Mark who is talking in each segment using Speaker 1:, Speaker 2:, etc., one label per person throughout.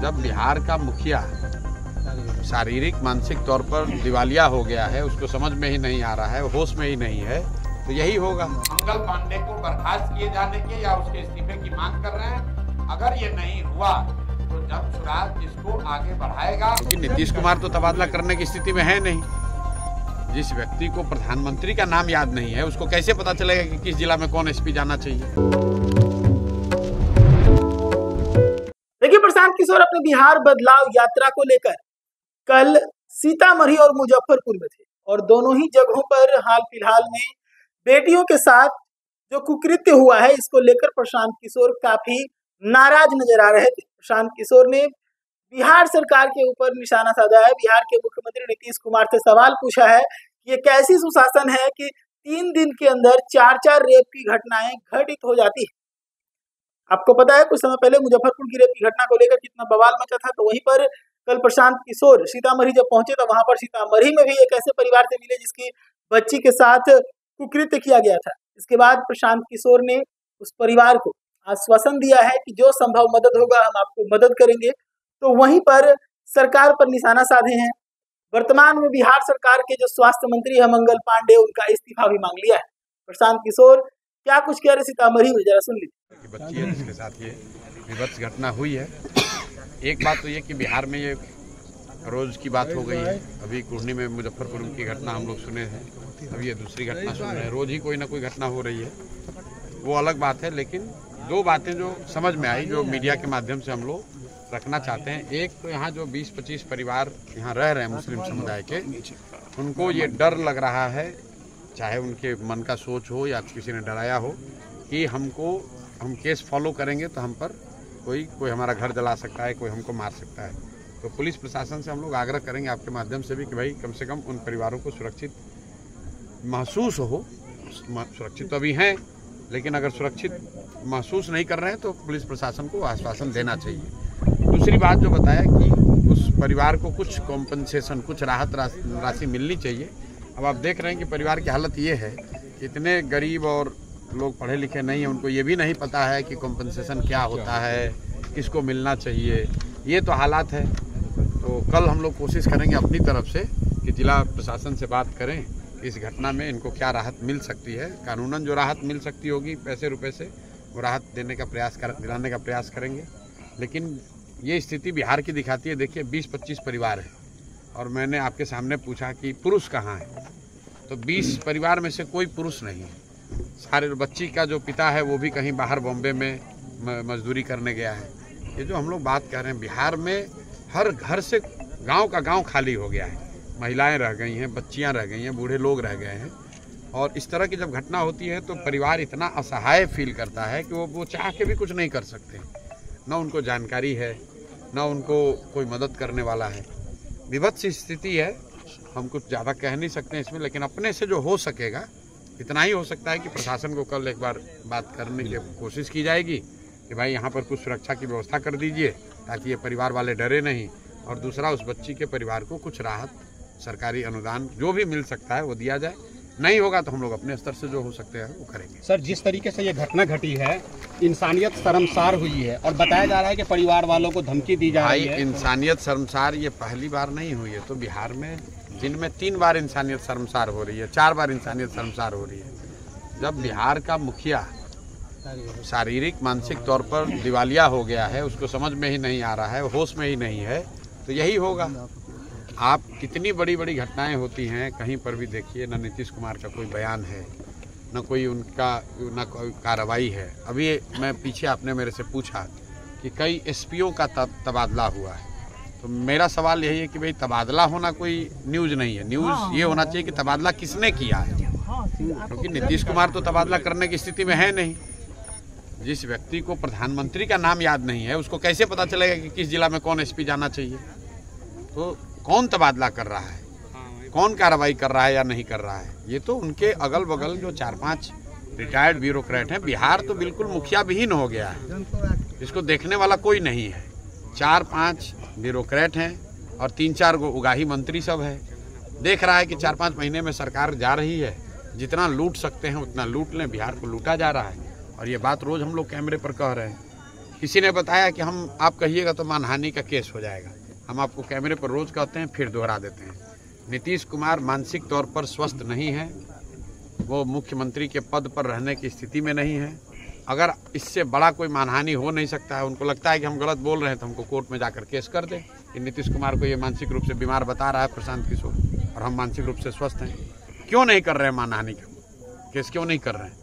Speaker 1: जब बिहार का मुखिया शारीरिक मानसिक तौर पर दिवालिया हो गया है, उसको समझ में ही नहीं आ रहा है, होश में ही नहीं है, तो यही होगा।
Speaker 2: मंगल पांडे को बर्खास्त किए जाने के या उसके इस्तीफे की मांग कर रहे हैं। अगर ये नहीं हुआ तो जब स्वराज इसको आगे बढ़ाएगा।
Speaker 1: क्योंकि नीतीश कुमार तो तबादला करने की स्थिति में है नहीं। जिस व्यक्ति को प्रधानमंत्री का नाम याद नहीं है, उसको कैसे पता चलेगा कि किस जिला में कौन एसपी जाना चाहिए।
Speaker 3: देखिए, प्रशांत किशोर अपने बिहार बदलाव यात्रा को लेकर कल सीतामढ़ी और मुजफ्फरपुर में थे और दोनों ही जगहों पर हाल फिलहाल में बेटियों के साथ जो कुकृत्य हुआ है, इसको लेकर प्रशांत किशोर काफी नाराज नजर आ रहे थे। प्रशांत किशोर ने बिहार सरकार के ऊपर निशाना साधा है। बिहार के मुख्यमंत्री नीतीश कुमार से सवाल पूछा है कि ये कैसी सुशासन है कि 3 दिन के अंदर 4 रेप की घटनाएं घटित हो जाती है। आपको पता है, कुछ समय पहले मुजफ्फरपुर की रेप की घटना को लेकर कितना बवाल मचा था। तो वहीं पर कल प्रशांत किशोर सीतामढ़ी जब पहुंचे तो वहां पर सीतामढ़ी में भी एक ऐसे परिवार से मिले जिसकी बच्ची के साथ कुकृत्य किया गया था। इसके बाद प्रशांत किशोर ने उस परिवार को आश्वासन दिया है कि जो संभव मदद होगा हम आपको मदद करेंगे। तो वहीं पर सरकार पर निशाना साधे हैं। वर्तमान में बिहार सरकार के जो स्वास्थ्य मंत्री है मंगल पांडे, उनका इस्तीफा भी मांग लिया है। प्रशांत किशोर क्या कुछ कह रहे सीतामढ़ी में, जरा सुन लीजिए।
Speaker 1: बच्ची है जिसके साथ ये विभत्स घटना हुई है। एक बात तो ये कि बिहार में ये रोज की बात हो गई है। अभी कुर्नी में मुजफ्फरपुर की घटना हम लोग सुने हैं, अभी ये दूसरी घटना सुन रहे हैं। रोज ही कोई ना कोई घटना हो रही है, वो अलग बात है। लेकिन दो बातें जो समझ में आई, जो मीडिया के माध्यम से हम लोग रखना चाहते हैं। एक तो यहाँ जो 20-25 परिवार यहाँ रह रहे हैं मुस्लिम समुदाय के, उनको ये डर लग रहा है, चाहे उनके मन का सोच हो या किसी ने डराया हो, कि हम केस फॉलो करेंगे तो हम पर कोई हमारा घर जला सकता है, कोई हमको मार सकता है। तो पुलिस प्रशासन से हम लोग आग्रह करेंगे आपके माध्यम से भी कि भाई कम से कम उन परिवारों को सुरक्षित महसूस हो। सुरक्षित तो अभी हैं, लेकिन अगर सुरक्षित महसूस नहीं कर रहे हैं तो पुलिस प्रशासन को आश्वासन देना चाहिए। दूसरी बात जो बताया कि उस परिवार को कुछ कॉम्पनसेशन, कुछ राहत राशि मिलनी चाहिए। अब आप देख रहे हैं कि परिवार की हालत ये है कि इतने गरीब और लोग पढ़े लिखे नहीं हैं, उनको ये भी नहीं पता है कि कॉम्पनसेशन क्या होता है, किसको मिलना चाहिए। ये तो हालात है। तो कल हम लोग कोशिश करेंगे अपनी तरफ से कि जिला प्रशासन से बात करें कि इस घटना में इनको क्या राहत मिल सकती है। कानूनन जो राहत मिल सकती होगी पैसे रुपए से, वो राहत दिलाने का प्रयास करेंगे। लेकिन ये स्थिति बिहार की दिखाती है। देखिए 20-25 परिवार है और मैंने आपके सामने पूछा कि पुरुष कहाँ है, तो 20 परिवार में से कोई पुरुष नहीं है। सारे बच्ची का जो पिता है वो भी कहीं बाहर बॉम्बे में मजदूरी करने गया है। ये जो हम लोग बात कर रहे हैं, बिहार में हर घर से गांव का गांव खाली हो गया है। महिलाएं रह गई हैं, बच्चियां रह गई हैं, बूढ़े लोग रह गए हैं। और इस तरह की जब घटना होती है तो परिवार इतना असहाय फील करता है कि वो चाह के भी कुछ नहीं कर सकते। न उनको जानकारी है, न उनको कोई मदद करने वाला है। विभत्स स्थिति है, हम कुछ ज़्यादा कह नहीं सकते इसमें। लेकिन अपने से जो हो सकेगा इतना ही हो सकता है कि प्रशासन को कल एक बार बात करने की कोशिश की जाएगी कि भाई यहाँ पर कुछ सुरक्षा की व्यवस्था कर दीजिए ताकि ये परिवार वाले डरे नहीं। और दूसरा, उस बच्ची के परिवार को कुछ राहत, सरकारी अनुदान जो भी मिल सकता है वो दिया जाए। नहीं होगा तो हम लोग अपने स्तर से जो हो सकते हैं वो करेंगे।
Speaker 4: सर, जिस तरीके से ये घटना घटी है, इंसानियत शर्मसार हुई है और बताया जा रहा है कि परिवार वालों को धमकी दी जा रही है।
Speaker 1: इंसानियत शर्मसार ये पहली बार नहीं हुई है। तो बिहार में दिन में 3 बार इंसानियत शर्मसार हो रही है, 4 बार इंसानियत शर्मसार हो रही है। जब बिहार का मुखिया शारीरिक मानसिक तौर पर दिवालिया हो गया है, उसको समझ में ही नहीं आ रहा है, होश में ही नहीं है, तो यही होगा। आप कितनी बड़ी बड़ी घटनाएं होती हैं, कहीं पर भी देखिए न नीतीश कुमार का कोई बयान है, न कोई कोई कार्रवाई है। अभी मैं पीछे आपने मेरे से पूछा कि कई एसपीओ का तबादला हुआ है, तो मेरा सवाल यही है कि भाई तबादला होना कोई न्यूज़ नहीं है। न्यूज़ ये होना चाहिए कि तबादला किसने किया है, क्योंकि नीतीश कुमार तो तबादला करने की स्थिति में है नहीं। जिस व्यक्ति को प्रधानमंत्री का नाम याद नहीं है, उसको कैसे पता चलेगा कि किस जिला में कौन एसपी जाना चाहिए। तो कौन तबादला कर रहा है, कौन कार्रवाई कर रहा है या नहीं कर रहा है, ये तो उनके अगल बगल जो 4-5 रिटायर्ड ब्यूरोक्रेट हैं। बिहार तो बिल्कुल मुखिया विहीन हो गया है, इसको देखने वाला कोई नहीं है। 4-5 ब्यूरोक्रेट हैं और 3-4 गो उगाही मंत्री सब है। देख रहा है कि 4-5 महीने में सरकार जा रही है, जितना लूट सकते हैं उतना लूट लें। बिहार को लूटा जा रहा है और ये बात रोज हम लोग कैमरे पर कह रहे हैं। किसी ने बताया कि हम आप कहिएगा तो मानहानि का केस हो जाएगा। हम आपको कैमरे पर रोज कहते हैं, फिर दोहरा देते हैं। नीतीश कुमार मानसिक तौर पर स्वस्थ नहीं है, वो मुख्यमंत्री के पद पर रहने की स्थिति में नहीं है। अगर इससे बड़ा कोई मानहानि हो नहीं सकता है, उनको लगता है कि हम गलत बोल रहे हैं तो हमको कोर्ट में जाकर केस कर दें कि नीतीश कुमार को ये मानसिक रूप से बीमार बता रहा है प्रशांत किशोर, और हम मानसिक रूप से स्वस्थ हैं। क्यों नहीं कर रहे हैं मानहानि का केस, क्यों नहीं कर रहे हैं?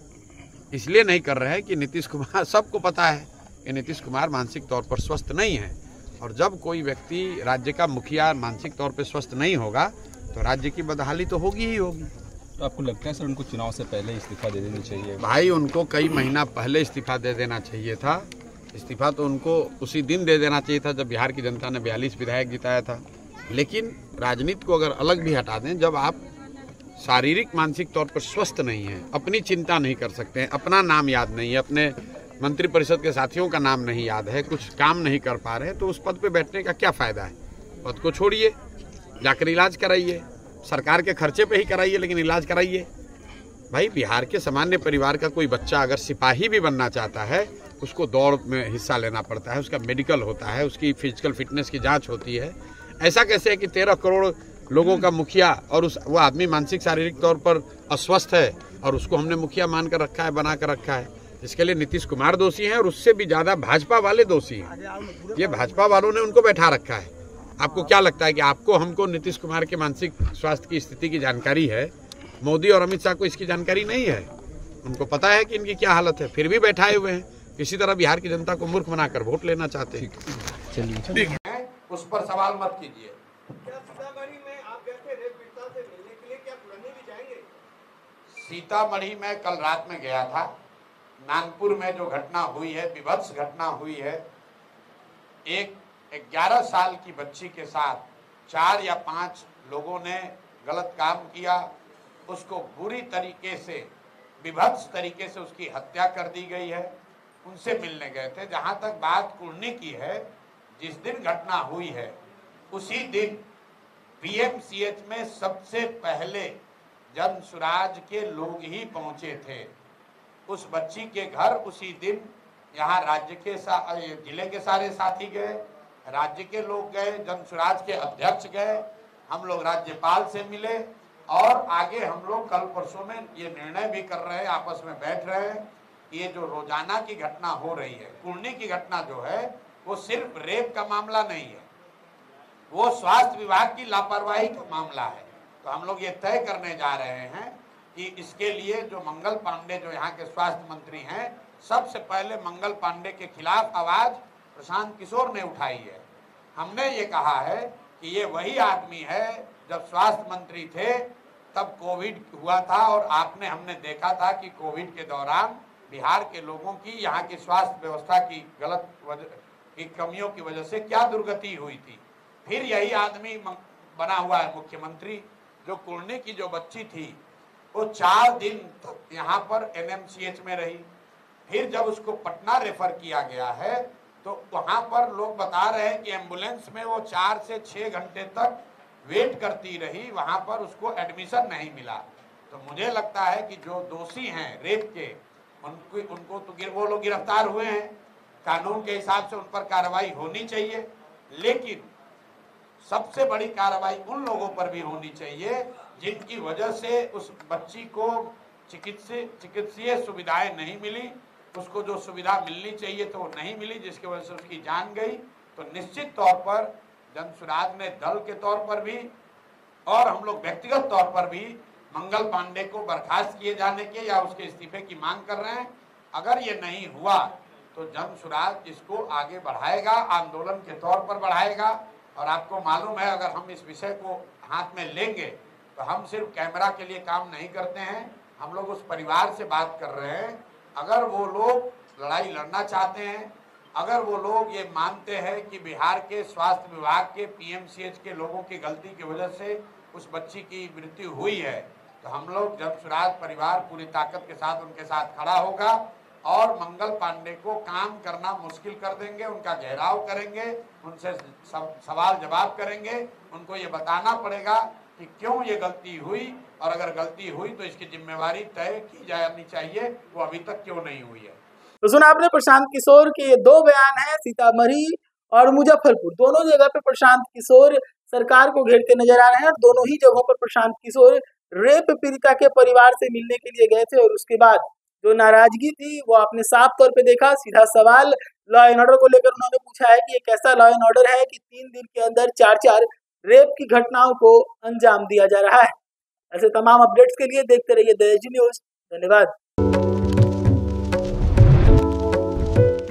Speaker 1: इसलिए नहीं कर रहे हैं कि नीतीश कुमार, सबको पता है कि नीतीश कुमार मानसिक तौर पर स्वस्थ नहीं है, और जब कोई व्यक्ति राज्य का मुखिया मानसिक तौर पर स्वस्थ नहीं होगा तो राज्य की बदहाली तो होगी ही होगी।
Speaker 5: तो आपको लगता है सर उनको चुनाव से पहले इस्तीफा दे देनी चाहिए?
Speaker 1: भाई, उनको कई महीना पहले इस्तीफा दे देना चाहिए था। इस्तीफा तो उनको उसी दिन दे देना चाहिए था जब बिहार की जनता ने 42 विधायक जिताया था। लेकिन राजनीति को अगर अलग भी हटा दें, जब आप शारीरिक मानसिक तौर पर स्वस्थ नहीं हैं, अपनी चिंता नहीं कर सकते हैं, अपना नाम याद नहीं है, अपने मंत्रिपरिषद के साथियों का नाम नहीं याद है, कुछ काम नहीं कर पा रहे हैं, तो उस पद पे बैठने का क्या फायदा है? पद को छोड़िए, जाकर इलाज कराइए, सरकार के खर्चे पे ही कराइए, लेकिन इलाज कराइए। भाई, बिहार के सामान्य परिवार का कोई बच्चा अगर सिपाही भी बनना चाहता है, उसको दौड़ में हिस्सा लेना पड़ता है, उसका मेडिकल होता है, उसकी फिजिकल फिटनेस की जांच होती है। ऐसा कैसे है कि 13 करोड़ लोगों का मुखिया और वो आदमी मानसिक शारीरिक तौर पर अस्वस्थ है और उसको हमने मुखिया मान कर रखा है, बना कर रखा है? इसके लिए नीतीश कुमार दोषी हैं और उससे भी ज्यादा भाजपा वाले दोषी हैं। ये भाजपा वालों ने उनको बैठा रखा है। आपको क्या लगता है कि आपको हमको नीतीश कुमार के मानसिक स्वास्थ्य की स्थिति की जानकारी है? मोदी और अमित शाह को इसकी जानकारी नहीं है। उनको पता है कि इनकी क्या हालत है, फिर भी बैठाए हुए हैं। किसी तरह बिहार की जनता को मूर्ख बनाकर वोट लेना चाहते हैं।
Speaker 2: चलिए, उस पर सवाल मत कीजिए। सीतामढ़ी में कल रात में गया था। नागपुर में जो घटना हुई है, विभत्स घटना हुई है, एक 11 साल की बच्ची के साथ 4 या 5 लोगों ने गलत काम किया, उसको बुरी तरीके से, विभत्स तरीके से उसकी हत्या कर दी गई है। उनसे मिलने गए थे। जहां तक बात कुर्नी की है, जिस दिन घटना हुई है उसी दिन पीएमसीएच में सबसे पहले जनसुराज के लोग ही पहुंचे थे। उस बच्ची के घर उसी दिन यहाँ राज्य के जिले के सारे साथी गए, राज्य के लोग गए, जनसुराज के अध्यक्ष गए, हम लोग राज्यपाल से मिले, और आगे हम लोग कल परसों में ये निर्णय भी कर रहे हैं, आपस में बैठ रहे हैं। ये जो रोजाना की घटना हो रही है, कुर्नी की घटना जो है, वो सिर्फ रेप का मामला नहीं है, वो स्वास्थ्य विभाग की लापरवाही का मामला है। तो हम लोग ये तय करने जा रहे हैं कि इसके लिए जो मंगल पांडे, जो यहाँ के स्वास्थ्य मंत्री हैं, सबसे पहले मंगल पांडे के खिलाफ आवाज प्रशांत किशोर ने उठाई है। हमने ये कहा है कि ये वही आदमी है, जब स्वास्थ्य मंत्री थे तब कोविड हुआ था, और हमने देखा था कि कोविड के दौरान बिहार के लोगों की, यहाँ की स्वास्थ्य व्यवस्था की कमियों की वजह से क्या दुर्गति हुई थी। फिर यही आदमी बना हुआ है मुख्यमंत्री। जो कुर्नी की जो बच्ची थी, वो 4 दिन तक यहाँ पर एनएमसीएच में रही। फिर जब उसको पटना रेफर किया गया है, तो वहाँ पर लोग बता रहे हैं कि एम्बुलेंस में वो 4 से 6 घंटे तक वेट करती रही, वहाँ पर उसको एडमिशन नहीं मिला। तो मुझे लगता है कि जो दोषी हैं रेप के, उनको तो वो लोग गिरफ्तार हुए हैं, कानून के हिसाब से उन पर कार्रवाई होनी चाहिए, लेकिन सबसे बड़ी कार्रवाई उन लोगों पर भी होनी चाहिए जिनकी वजह से उस बच्ची को चिकित्सीय सुविधाएं नहीं मिली, उसको जो सुविधा मिलनी चाहिए तो वो नहीं मिली, जिसकी वजह से उसकी जान गई। तो निश्चित तौर पर जनसुराज ने दल के तौर पर भी और हम लोग व्यक्तिगत तौर पर भी मंगल पांडे को बर्खास्त किए जाने के या उसके इस्तीफे की मांग कर रहे हैं। अगर ये नहीं हुआ तो जनसुराज इसको आगे बढ़ाएगा, आंदोलन के तौर पर बढ़ाएगा। और आपको मालूम है, अगर हम इस विषय को हाथ में लेंगे तो हम सिर्फ कैमरा के लिए काम नहीं करते हैं, हम लोग उस परिवार से बात कर रहे हैं। अगर वो लोग लड़ाई लड़ना चाहते हैं, अगर वो लोग ये मानते हैं कि बिहार के स्वास्थ्य विभाग के पीएमसीएच के लोगों की गलती की वजह से उस बच्ची की मृत्यु हुई है, तो हम लोग जनसुराज परिवार पूरी ताकत के साथ उनके साथ खड़ा होगा और मंगल पांडे को काम करना मुश्किल कर देंगे, उनका घेराव करेंगे, उनसे सवाल जवाब करेंगे। उनको ये बताना पड़ेगा कि क्यों ये गलती हुई, और अगर गलती हुई तो इसकी जिम्मेवारी तय की जानी चाहिए, वो अभी तक क्यों नहीं हुई है।
Speaker 3: तो सुना आपने प्रशांत किशोर के ये दो बयान हैं, सीतामढ़ी और मुजफ्फरपुर, दोनों जगह पे प्रशांत किशोर सरकार को घेरते नजर आ रहे हैं और दोनों ही जगहों पर प्रशांत किशोर रेप पीड़िता के परिवार से मिलने के लिए गए थे और उसके बाद जो नाराजगी थी वो आपने साफ तौर पे देखा। सीधा सवाल लॉ एंड ऑर्डर को लेकर उन्होंने पूछा है कि एक ऐसा लॉ एंड ऑर्डर है कि 3 दिन के अंदर 4-4 रेप की घटनाओं को अंजाम दिया जा रहा है। ऐसे तमाम अपडेट्स के लिए देखते रहिए द एजी न्यूज। धन्यवाद।